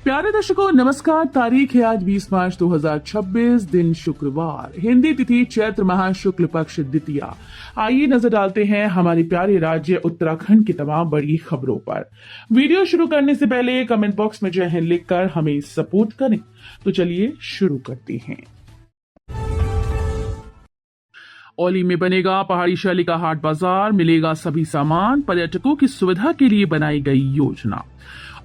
प्यारे दर्शकों नमस्कार। तारीख है आज 20 मार्च 2026, दिन शुक्रवार, हिंदी तिथि चैत्र माह शुक्ल पक्ष द्वितीया। आइए नजर डालते हैं हमारे प्यारे राज्य उत्तराखंड की तमाम बड़ी खबरों पर। वीडियो शुरू करने से पहले कमेंट बॉक्स में जय हिंद लिखकर हमें सपोर्ट करें। तो चलिए शुरू करते हैं। औली में बनेगा पहाड़ी शैली का हाट बाजार, मिलेगा सभी सामान, पर्यटकों की सुविधा के लिए बनाई गई योजना।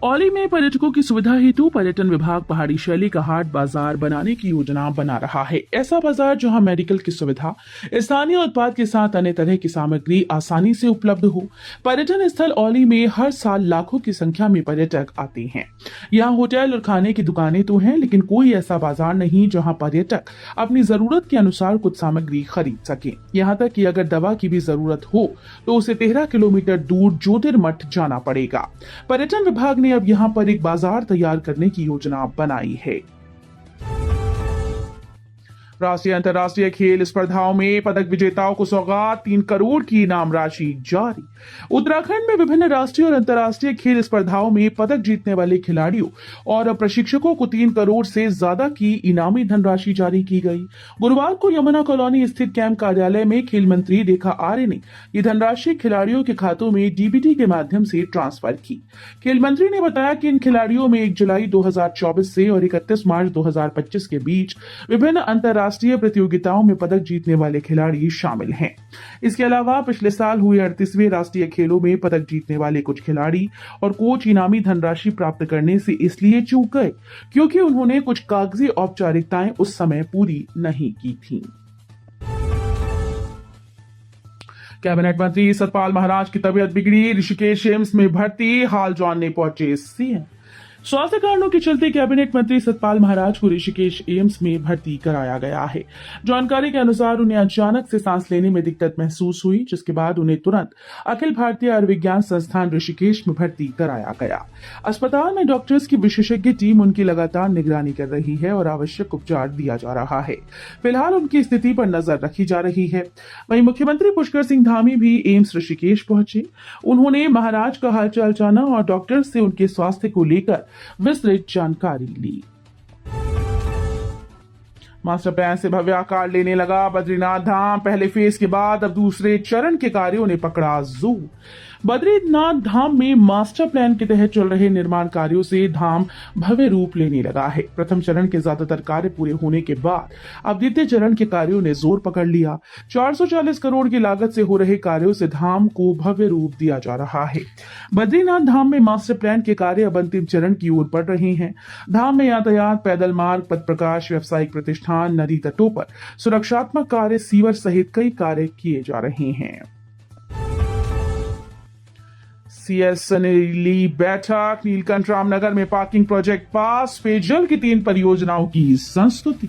औली में पर्यटकों की सुविधा हेतु पर्यटन विभाग पहाड़ी शैली का हाट बाजार बनाने की योजना बना रहा है। ऐसा बाजार जहां मेडिकल की सुविधा, स्थानीय उत्पाद के साथ अन्य तरह की सामग्री आसानी से उपलब्ध हो। पर्यटन स्थल औली में हर साल लाखों की संख्या में पर्यटक आते हैं। यहाँ होटल और खाने की दुकानें तो हैं, लेकिन कोई ऐसा बाजार नहीं जहाँ पर्यटक अपनी जरूरत के अनुसार कुछ सामग्री खरीद सके। यहाँ तक कि अगर दवा की भी जरूरत हो तो उसे 13 किलोमीटर दूर ज्योतिर्मठ जाना पड़ेगा। पर्यटन विभाग ने अब यहां पर एक बाजार तैयार करने की योजना बनाई है। राष्ट्रीय अंतर्राष्ट्रीय खेल स्पर्धाओं में पदक विजेताओं को सौगात, 3 करोड़ की इनाम राशि जारी। उत्तराखंड में विभिन्न राष्ट्रीय और अंतर्राष्ट्रीय खेल स्पर्धाओं में पदक जीतने वाले खिलाड़ियों और प्रशिक्षकों को 3 करोड़ से ज्यादा की इनामी धनराशि जारी की गई। गुरुवार को यमुना कॉलोनी स्थित कैंप कार्यालय में खेल मंत्री रेखा आर्य ने ये धनराशि खिलाड़ियों के खातों में डीबीटी के माध्यम से ट्रांसफर की। खेल मंत्री ने बताया कि इन खिलाड़ियों में 1 जुलाई 2024 से और 31 मार्च 2025 के बीच विभिन्न अंतर्राष्ट्रीय प्रतियोगिताओं में पदक जीतने वाले खिलाड़ी शामिल हैं। इसके अलावा पिछले साल हुए 38वें राष्ट्रीय खेलों में पदक जीतने वाले कुछ खिलाड़ी और कोच इनामी धनराशि प्राप्त करने से इसलिए चूक गए क्योंकि उन्होंने कुछ कागजी औपचारिकताएं उस समय पूरी नहीं की थी। कैबिनेट मंत्री सतपाल महाराज की तबीयत बिगड़ी, ऋषिकेश एम्स में भर्ती, हाल जानने पहुंचे सीएम। स्वास्थ्य कारणों के चलते कैबिनेट मंत्री सतपाल महाराज को ऋषिकेश एम्स में भर्ती कराया गया है। जानकारी के अनुसार उन्हें अचानक से सांस लेने में दिक्कत महसूस हुई, जिसके बाद उन्हें तुरंत अखिल भारतीय आयुर्विज्ञान संस्थान ऋषिकेश में भर्ती कराया गया। अस्पताल में डॉक्टर्स की विशेषज्ञ टीम उनकी लगातार निगरानी कर रही है और आवश्यक उपचार दिया जा रहा है। फिलहाल उनकी स्थिति पर नजर रखी जा रही है। वहीं मुख्यमंत्री पुष्कर सिंह धामी भी एम्स ऋषिकेश पहुंचे। उन्होंने महाराज का हालचाल जाना और डॉक्टर से उनके स्वास्थ्य को लेकर विस्तृत जानकारी ली। मास्टर प्लान से भव्य आकार लेने लगा बद्रीनाथ धाम। पहले फेज के बाद अब दूसरे चरण के कार्यों ने पकड़ा जोर। बद्रीनाथ धाम में मास्टर प्लान के तहत चल रहे निर्माण कार्यों से धाम भव्य रूप लेने लगा है। प्रथम चरण के ज्यादातर कार्य पूरे होने के बाद अब द्वितीय चरण के कार्यों ने जोर पकड़ लिया। 440 करोड़ की लागत से हो रहे कार्यों से धाम को भव्य रूप दिया जा रहा है। बद्रीनाथ धाम में मास्टर प्लान के कार्य अब अंतिम चरण की ओर बढ़ रहे हैं। धाम में यातायात, पैदल मार्ग, पथ प्रकाश, व्यावसायिक प्रतिष्ठान, नदी तटों पर सुरक्षात्मक कार्य, सीवर सहित कई कार्य किए जा रहे हैं। सीएस ने ली बैठक, नीलकंठ रामनगर में पार्किंग प्रोजेक्ट पास, पेयजल की 3 परियोजनाओं की संस्तुति।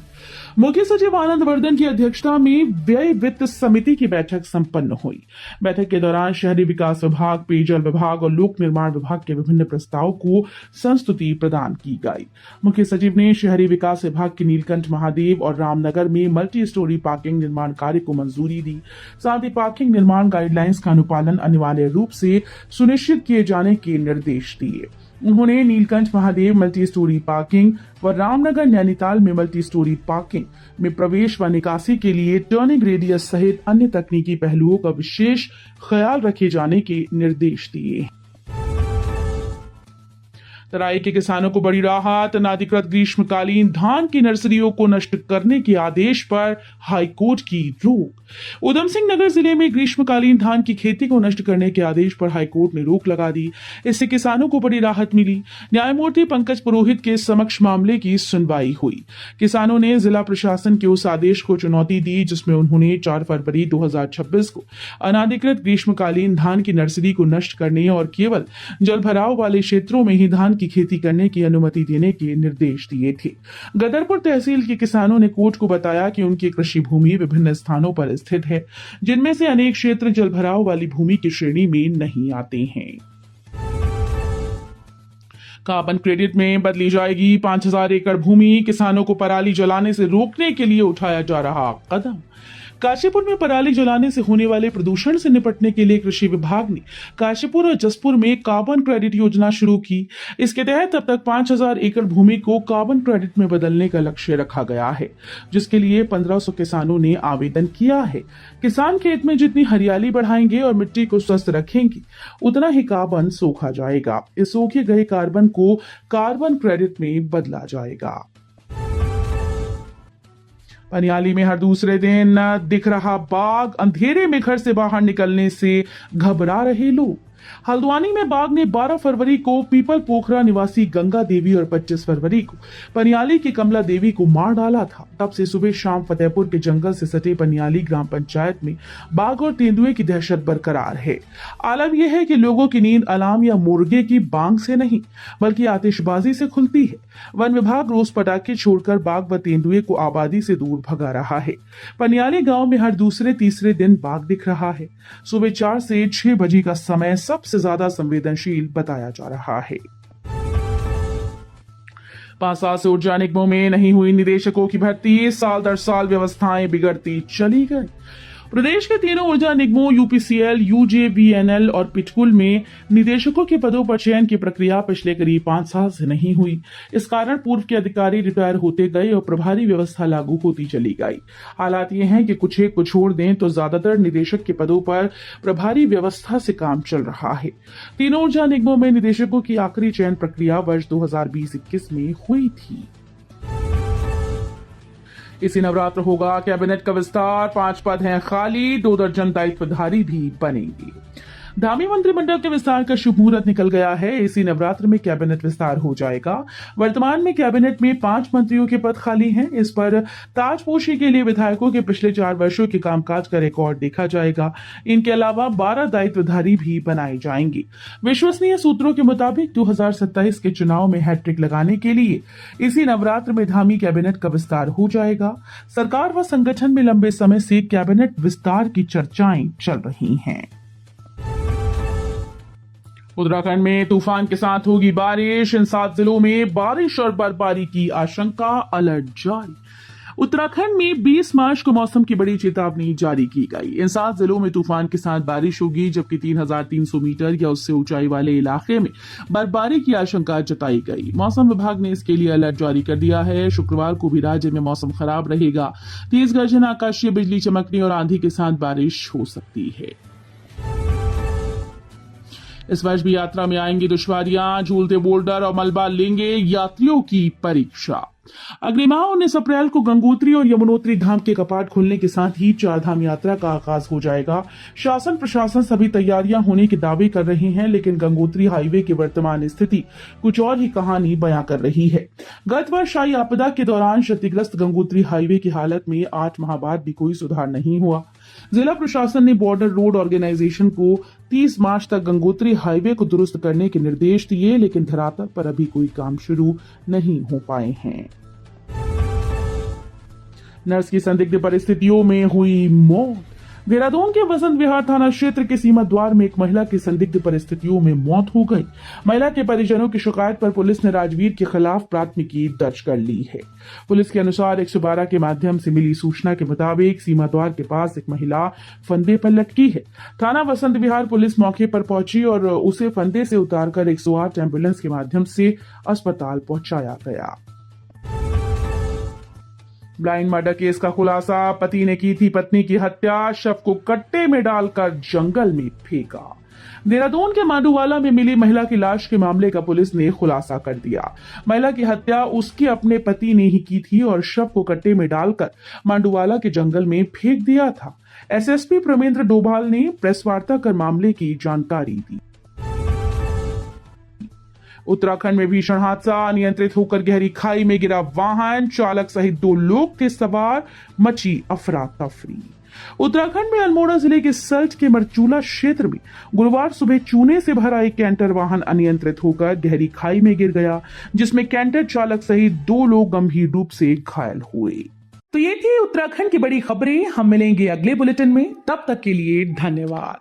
मुख्य सचिव आनंद वर्धन की अध्यक्षता में व्यय वित्त समिति की बैठक संपन्न हुई। बैठक के दौरान शहरी विकास विभाग, पेयजल विभाग और लोक निर्माण विभाग के विभिन्न प्रस्तावों को संस्तुति प्रदान की गई। मुख्य सचिव ने शहरी विकास विभाग की नीलकंठ महादेव और रामनगर में मल्टी स्टोरी पार्किंग निर्माण कार्य को मंजूरी दी। साथ ही पार्किंग निर्माण गाइडलाइंस का अनुपालन अनिवार्य रूप से सुनिश्चित किए जाने के निर्देश दिए। उन्होंने Neelkanth Mahadev multi storey parking व रामनगर नैनीताल में मल्टी स्टोरी पार्किंग में प्रवेश व निकासी के लिए टर्निंग रेडियस सहित अन्य तकनीकी पहलुओं का विशेष ख्याल रखे जाने के निर्देश दिए। तराई के किसानों को बड़ी राहत, अनाधिकृत ग्रीष्मकालीन धान की नर्सरियों को नष्ट करने के आदेश पर हाईकोर्ट की रोक। उधम सिंह नगर जिले में ग्रीष्मकालीन धान की खेती को नष्ट करने के आदेश पर हाईकोर्ट ने रोक लगा दी। इससे किसानों को बड़ी राहत मिली। न्यायमूर्ति पंकज पुरोहित के समक्ष मामले की सुनवाई हुई। किसानों ने जिला प्रशासन के उस आदेश को चुनौती दी जिसमें उन्होंने 4 फरवरी 2026 को अनाधिकृत ग्रीष्मकालीन धान की नर्सरी को नष्ट करने और केवल जलभराव वाले क्षेत्रों में ही धान की खेती करने की अनुमति देने के निर्देश दिए थे। गदरपुर तहसील के किसानों ने कोर्ट को बताया कि उनकी कृषि भूमि विभिन्न स्थानों पर स्थित है, जिनमें से अनेक क्षेत्र जलभराव वाली भूमि की श्रेणी में नहीं आते हैं। कार्बन क्रेडिट में बदली जाएगी 5000 एकड़ भूमि, किसानों को पराली जलाने से रोकने के लिए उठाया जा रहा कदम। काशीपुर में पराली जलाने से होने वाले प्रदूषण से निपटने के लिए कृषि विभाग ने काशीपुर और जसपुर में कार्बन क्रेडिट योजना शुरू की। इसके तहत अब तक 5000 एकड़ भूमि को कार्बन क्रेडिट में बदलने का लक्ष्य रखा गया है, जिसके लिए 1500 किसानों ने आवेदन किया है। किसान खेत में जितनी हरियाली बढ़ाएंगे और मिट्टी को स्वस्थ रखेंगे, उतना ही कार्बन सोखा जाएगा। इस सोखे गए कार्बन को कार्बन क्रेडिट में बदला जाएगा। पनियाली में हर दूसरे दिन दिख रहा बाघ, अंधेरे में घर से बाहर निकलने से घबरा रहे लोग। हल्द्वानी में बाघ ने 12 फरवरी को पीपल पोखरा निवासी गंगा देवी और 25 फरवरी को पनियाली की कमला देवी को मार डाला था। तब से सुबह शाम फतेहपुर के जंगल से सटे पनियाली ग्राम पंचायत में बाघ और तेंदुए की दहशत बरकरार है। आलम यह है कि लोगों की नींद अलार्म या मुर्गे की बांग से नहीं, बल्कि आतिशबाजी से खुलती है। वन विभाग रोज पटाखे छोड़कर बाघ व तेंदुए को आबादी से दूर भगा रहा है। पनियाली गांव में हर दूसरे तीसरे दिन बाघ दिख रहा है। सुबह 4 से 6 बजे का समय सबसे ज्यादा संवेदनशील बताया जा रहा है। 5 साल से ऊर्जा निगमों में नहीं हुई निदेशकों की भर्ती, साल दर साल व्यवस्थाएं बिगड़ती चली गई। प्रदेश के तीनों ऊर्जा निगमों यूपीसीएल, यूजेवीएनएल और पिटकुल में निदेशकों के पदों पर चयन की प्रक्रिया पिछले करीब 5 साल से नहीं हुई। इस कारण पूर्व के अधिकारी रिटायर होते गए और प्रभारी व्यवस्था लागू होती चली गई। हालात ये हैं कि कुछ एक को छोड़ दें तो ज्यादातर निदेशक के पदों पर प्रभारी व्यवस्था से काम चल रहा है। तीनों ऊर्जा निगमों में निदेशकों की आखिरी चयन प्रक्रिया वर्ष 2020-21 में हुई थी। इसी नवरात्र होगा कैबिनेट का विस्तार, 5 पद हैं खाली, 2 दर्जन दायित्वधारी भी बनेंगे। धामी मंत्रिमंडल के विस्तार का शुभ मुहूर्त निकल गया है। इसी नवरात्र में कैबिनेट विस्तार हो जाएगा। वर्तमान में कैबिनेट में 5 मंत्रियों के पद खाली हैं। इस पर ताजपोशी के लिए विधायकों के पिछले 4 वर्षों के कामकाज का रिकॉर्ड देखा जाएगा। इनके अलावा 12 दायित्वधारी भी बनाए जाएंगे। विश्वसनीय सूत्रों के मुताबिक 2027 के चुनाव में हैट्रिक लगाने के लिए इसी नवरात्र में धामी कैबिनेट का विस्तार हो जाएगा। सरकार व संगठन में लंबे समय से कैबिनेट विस्तार की चर्चाएं चल रही हैं। उत्तराखंड में तूफान के साथ होगी बारिश, इन 7 जिलों में बारिश और बर्फबारी की आशंका, अलर्ट जारी। उत्तराखंड में 20 मार्च को मौसम की बड़ी चेतावनी जारी की गई। इन 7 जिलों में तूफान के साथ बारिश होगी, जबकि 3300 मीटर या उससे ऊंचाई वाले इलाके में बर्फबारी की आशंका जताई गई। मौसम विभाग ने इसके लिए अलर्ट जारी कर दिया है। शुक्रवार को भी राज्य में मौसम खराब रहेगा। तेज गर्जन, आकाशीय बिजली चमकने और आंधी के साथ बारिश हो सकती है। इस वर्ष भी यात्रा में आएंगी दुश्वारियां, झूलते बोल्डर और मलबा लेंगे यात्रियों की परीक्षा। अगले माह 19 अप्रैल को गंगोत्री और यमुनोत्री धाम के कपाट खुलने के साथ ही 4 धाम यात्रा का आगाज हो जाएगा। शासन प्रशासन सभी तैयारियां होने के दावे कर रहे हैं, लेकिन गंगोत्री हाईवे की वर्तमान स्थिति कुछ और ही कहानी बयां कर रही है। गत वर्ष आई आपदा के दौरान क्षतिग्रस्त गंगोत्री हाईवे की हालत में 8 माह बाद भी कोई सुधार नहीं हुआ। जिला प्रशासन ने बॉर्डर रोड ऑर्गेनाइजेशन को 30 मार्च तक गंगोत्री हाईवे को दुरुस्त करने के निर्देश दिए, लेकिन धरातल पर अभी कोई काम शुरू नहीं हो पाए हैं। नर्स की संदिग्ध परिस्थितियों में हुई मौत। देहरादून के वसंत विहार थाना क्षेत्र के सीमा द्वार में एक महिला की संदिग्ध परिस्थितियों में मौत हो गई। महिला के परिजनों की शिकायत पर पुलिस ने राजवीर के खिलाफ प्राथमिकी दर्ज कर ली है। पुलिस के अनुसार 112 के माध्यम से मिली सूचना के मुताबिक सीमा द्वार के पास एक महिला फंदे पर लटकी है। थाना वसंत विहार पुलिस मौके पर पहुंची और उसे फंदे से उतारकर 108 एम्बुलेंस के माध्यम से अस्पताल पहुंचाया गया। ब्लाइंड मर्डर केस का खुलासा, पति ने की थी पत्नी की हत्या, शव को कट्टे में डालकर जंगल में फेंका। देहरादून के मांडूवाला में मिली महिला की लाश के मामले का पुलिस ने खुलासा कर दिया। महिला की हत्या उसके अपने पति ने ही की थी और शव को कट्टे में डालकर मांडूवाला के जंगल में फेंक दिया था। एसएसपी प्रमेंद्र डोभाल ने प्रेस वार्ता कर मामले की जानकारी दी। उत्तराखंड में भीषण हादसा, अनियंत्रित होकर गहरी खाई में गिरा वाहन, चालक सहित 2 लोग थे सवार, मची अफरा तफरी। उत्तराखंड में अल्मोड़ा जिले के सल्ट के मरचूला क्षेत्र में गुरुवार सुबह चूने से भरा एक कैंटर वाहन अनियंत्रित होकर गहरी खाई में गिर गया, जिसमें कैंटर चालक सहित 2 लोग गंभीर रूप से घायल हुए। तो ये थी उत्तराखंड की बड़ी खबरें। हम मिलेंगे अगले बुलेटिन में, तब तक के लिए धन्यवाद।